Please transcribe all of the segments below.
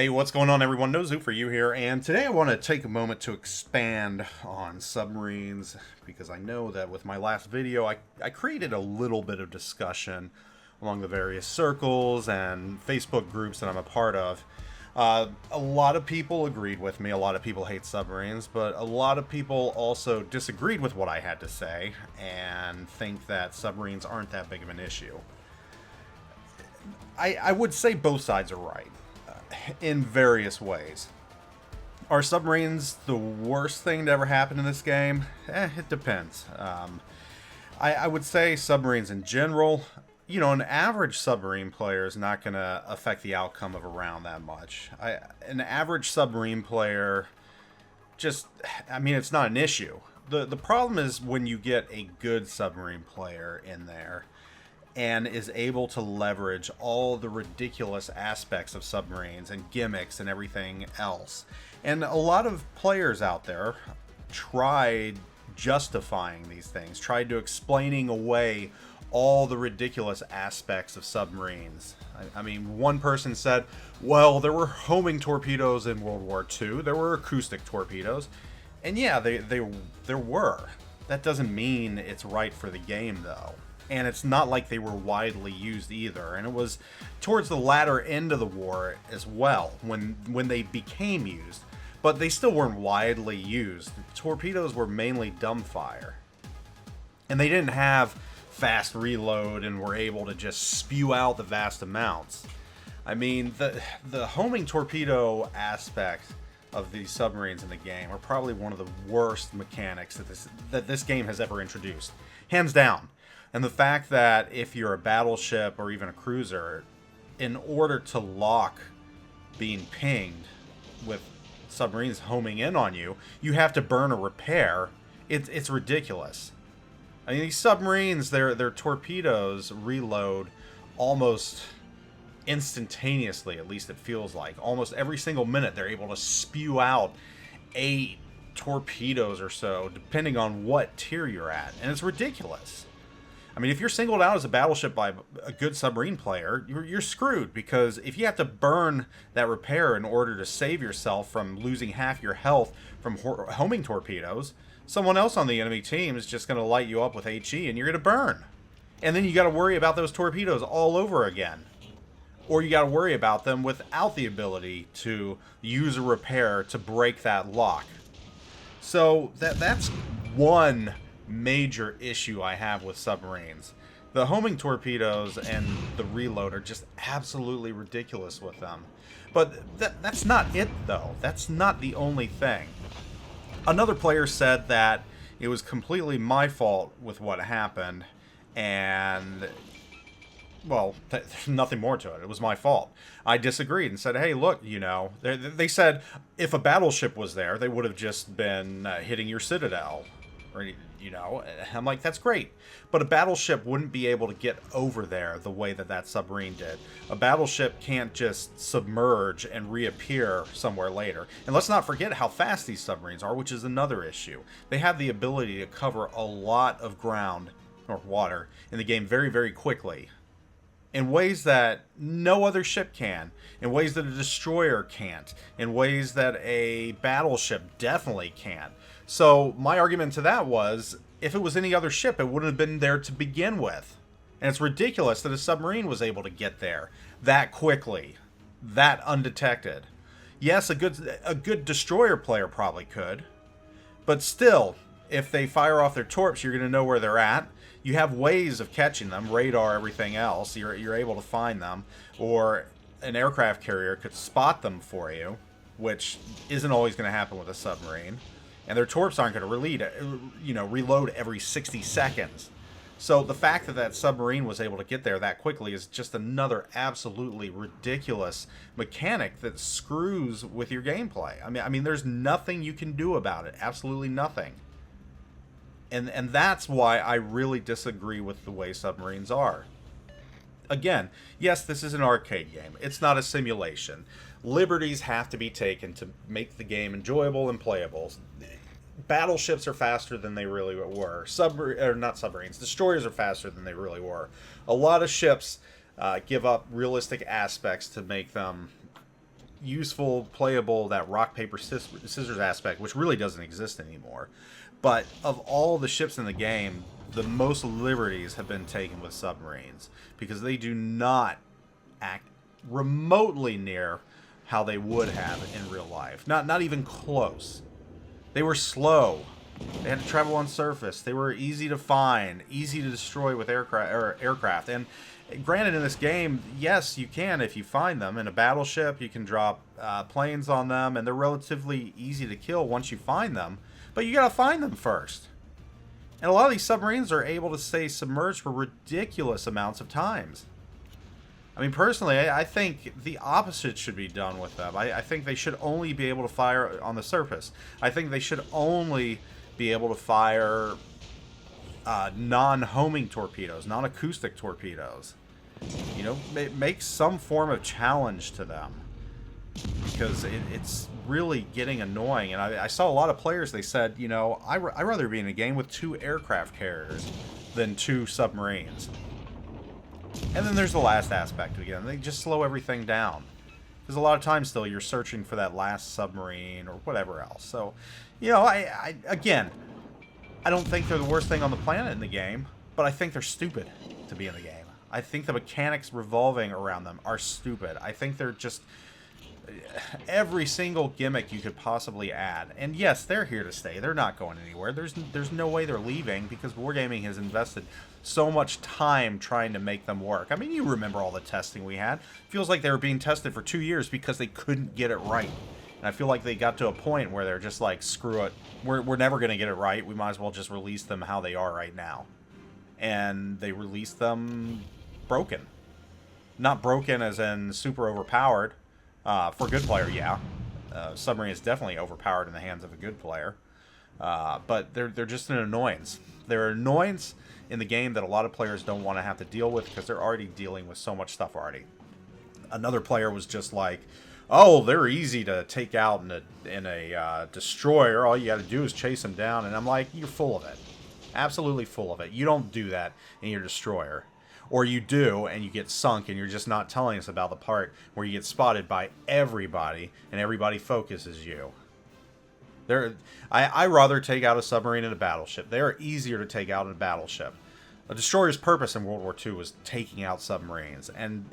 Hey, what's going on, everyone? NoZoupForYou here, and today I want to take a moment to expand on submarines because I know that with my last video I created a little bit of discussion along the various circles and Facebook groups that I'm a part of. A lot of people agreed with me, a lot of people hate submarines, but a lot of people also disagreed with what I had to say and think that submarines aren't that big of an issue. I would say both sides are right. In various ways. Are submarines the worst thing to ever happen in this game? It depends. I would say submarines in general, an average submarine player is not going to affect the outcome of a round that much. An average submarine player it's not an issue. The problem is when you get a good submarine player in there and is able to leverage all the ridiculous aspects of submarines and gimmicks and everything else. And a lot of players out there tried justifying these things, tried to explaining away all the ridiculous aspects of submarines. One person said, well, there were homing torpedoes in World War II, there were acoustic torpedoes, and yeah, there were. That doesn't mean it's right for the game, though. And it's not like they were widely used either. And it was towards the latter end of the war as well, when they became used. But they still weren't widely used. Torpedoes were mainly dumbfire. And they didn't have fast reload and were able to just spew out the vast amounts. The homing torpedo aspect of these submarines in the game are probably one of the worst mechanics that this game has ever introduced. Hands down. And the fact that if you're a battleship or even a cruiser, in order to lock being pinged with submarines homing in on you, you have to burn or repair. It's ridiculous. These submarines, their torpedoes reload almost instantaneously, at least it feels like. Almost every single minute they're able to spew out 8 torpedoes or so, depending on what tier you're at. And it's ridiculous. If you're singled out as a battleship by a good submarine player, you're screwed, because if you have to burn that repair in order to save yourself from losing half your health from homing torpedoes, someone else on the enemy team is just going to light you up with HE and you're going to burn. And then you got to worry about those torpedoes all over again. Or you got to worry about them without the ability to use a repair to break that lock. So that's one major issue I have with submarines. The homing torpedoes and the reload are just absolutely ridiculous with them. But that's not it, though. That's not the only thing. Another player said that it was completely my fault with what happened, and well, there's nothing more to it. It was my fault. I disagreed and said, hey, look, they said if a battleship was there, they would have just been hitting your citadel. Or, I'm like, that's great. But a battleship wouldn't be able to get over there the way that submarine did. A battleship can't just submerge and reappear somewhere later. And let's not forget how fast these submarines are, which is another issue. They have the ability to cover a lot of ground, or water, in the game very, very quickly. In ways that no other ship can. In ways that a destroyer can't. In ways that a battleship definitely can't. So my argument to that was, if it was any other ship, it wouldn't have been there to begin with. And it's ridiculous that a submarine was able to get there that quickly, that undetected. Yes, a good destroyer player probably could. But still, if they fire off their torps, you're going to know where they're at. You have ways of catching them, radar, everything else. You're able to find them. Or an aircraft carrier could spot them for you, which isn't always going to happen with a submarine. And their torps aren't going to reload every 60 seconds. So the fact that submarine was able to get there that quickly is just another absolutely ridiculous mechanic that screws with your gameplay. There's nothing you can do about it. Absolutely nothing. And that's why I really disagree with the way submarines are. Again, yes, this is an arcade game. It's not a simulation. Liberties have to be taken to make the game enjoyable and playable. Battleships are faster than they really were. Not submarines. Destroyers are faster than they really were. A lot of ships give up realistic aspects to make them useful, playable, that rock, paper, scissors aspect, which really doesn't exist anymore. But of all the ships in the game, the most liberties have been taken with submarines because they do not act remotely near how they would have in real life. Not even close. They were slow. They had to travel on surface. They were easy to find, easy to destroy with aircraft. And granted, in this game, yes, you can if you find them. In a battleship, you can drop planes on them, and they're relatively easy to kill once you find them. But you gotta find them first. And a lot of these submarines are able to stay submerged for ridiculous amounts of times. I mean, personally, I think the opposite should be done with them. I think they should only be able to fire on the surface. I think they should only be able to fire non-homing torpedoes, non-acoustic torpedoes. You know, make some form of challenge to them. Because it's really getting annoying. And I saw a lot of players, they said, you know, I'd rather be in a game with 2 aircraft carriers than 2 submarines. And then there's the last aspect again. They just slow everything down. Because a lot of times still you're searching for that last submarine or whatever else. So, you know, again, I don't think they're the worst thing on the planet in the game, but I think they're stupid to be in the game. I think the mechanics revolving around them are stupid. I think they're just every single gimmick you could possibly add. And yes, they're here to stay. They're not going anywhere. There's no way they're leaving because Wargaming has invested so much time trying to make them work. I mean, you remember all the testing we had. Feels like they were being tested for 2 years because they couldn't get it right. And I feel like they got to a point where they're just like, screw it. We're never going to get it right. We might as well just release them how they are right now. And they released them broken. Not broken as in super overpowered. For a good player, yeah. Submarine is definitely overpowered in the hands of a good player. But they're just an annoyance. They're an annoyance in the game that a lot of players don't want to have to deal with because they're already dealing with so much stuff already. Another player was just like, oh, they're easy to take out in a destroyer. All you got to do is chase them down. And I'm like, you're full of it. Absolutely full of it. You don't do that in your destroyer. Or you do, and you get sunk, and you're just not telling us about the part where you get spotted by everybody, and everybody focuses you. I rather take out a submarine in a battleship. They are easier to take out in a battleship. A destroyer's purpose in World War II was taking out submarines, and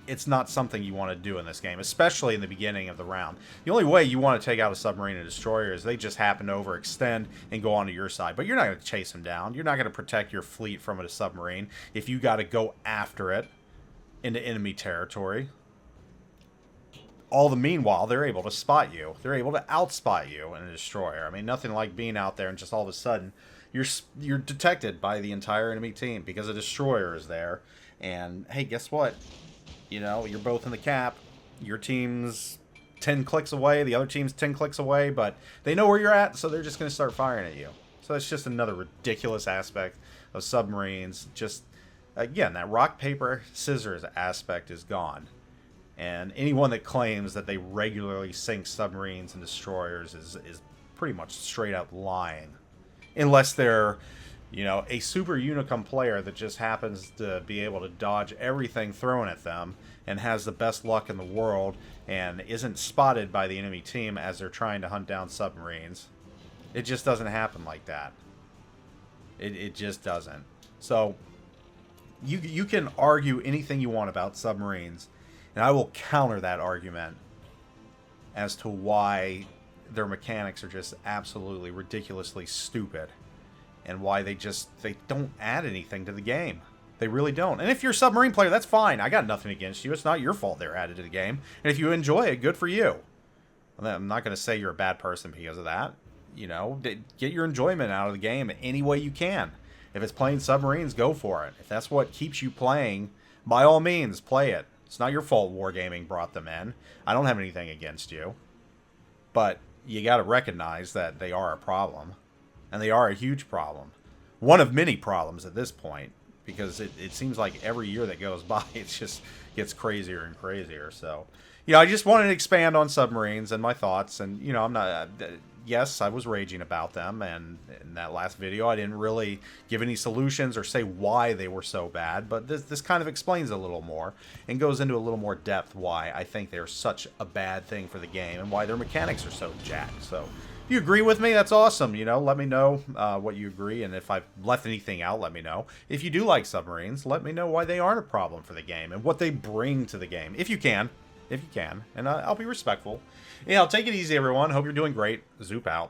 it's not something you want to do in this game, especially in the beginning of the round. The only way you want to take out a submarine and a destroyer is they just happen to overextend and go onto your side. But you're not going to chase them down. You're not going to protect your fleet from a submarine if you got to go after it into enemy territory. All the meanwhile, they're able to spot you. They're able to outspot you in a destroyer. I mean, nothing like being out there and just all of a sudden you're detected by the entire enemy team because a destroyer is there. And hey, guess what? You know, you're both in the cap. Your team's 10 clicks away. The other team's 10 clicks away. But they know where you're at, so they're just going to start firing at you. So it's just another ridiculous aspect of submarines. Just, again, that rock, paper, scissors aspect is gone. And anyone that claims that they regularly sink submarines and destroyers is pretty much straight up lying. Unless they're, you know, a super unicum player that just happens to be able to dodge everything thrown at them and has the best luck in the world and isn't spotted by the enemy team as they're trying to hunt down submarines. It just doesn't happen like that. It just doesn't. So, you can argue anything you want about submarines, and I will counter that argument as to why their mechanics are just absolutely ridiculously stupid. And why they don't add anything to the game. They really don't. And if you're a submarine player, that's fine. I got nothing against you. It's not your fault they're added to the game. And if you enjoy it, good for you. I'm not going to say you're a bad person because of that. You know, get your enjoyment out of the game any way you can. If it's playing submarines, go for it. If that's what keeps you playing, by all means, play it. It's not your fault Wargaming brought them in. I don't have anything against you. But you got to recognize that they are a problem. And they are a huge problem. One of many problems at this point. Because it seems like every year that goes by, it just gets crazier and crazier. So, you know, I just wanted to expand on submarines and my thoughts. And, you know, I'm not... yes, I was raging about them, and in that last video I didn't really give any solutions or say why they were so bad, but this kind of explains a little more and goes into a little more depth why I think they're such a bad thing for the game and why their mechanics are so jacked. So if you agree with me, that's awesome. You know, let me know what you agree, and if I've left anything out, let me know. If you do like submarines, let me know why they aren't a problem for the game and what they bring to the game, if you can. If you can, and I'll be respectful. Yeah, take it easy, everyone. Hope you're doing great. Zoop out.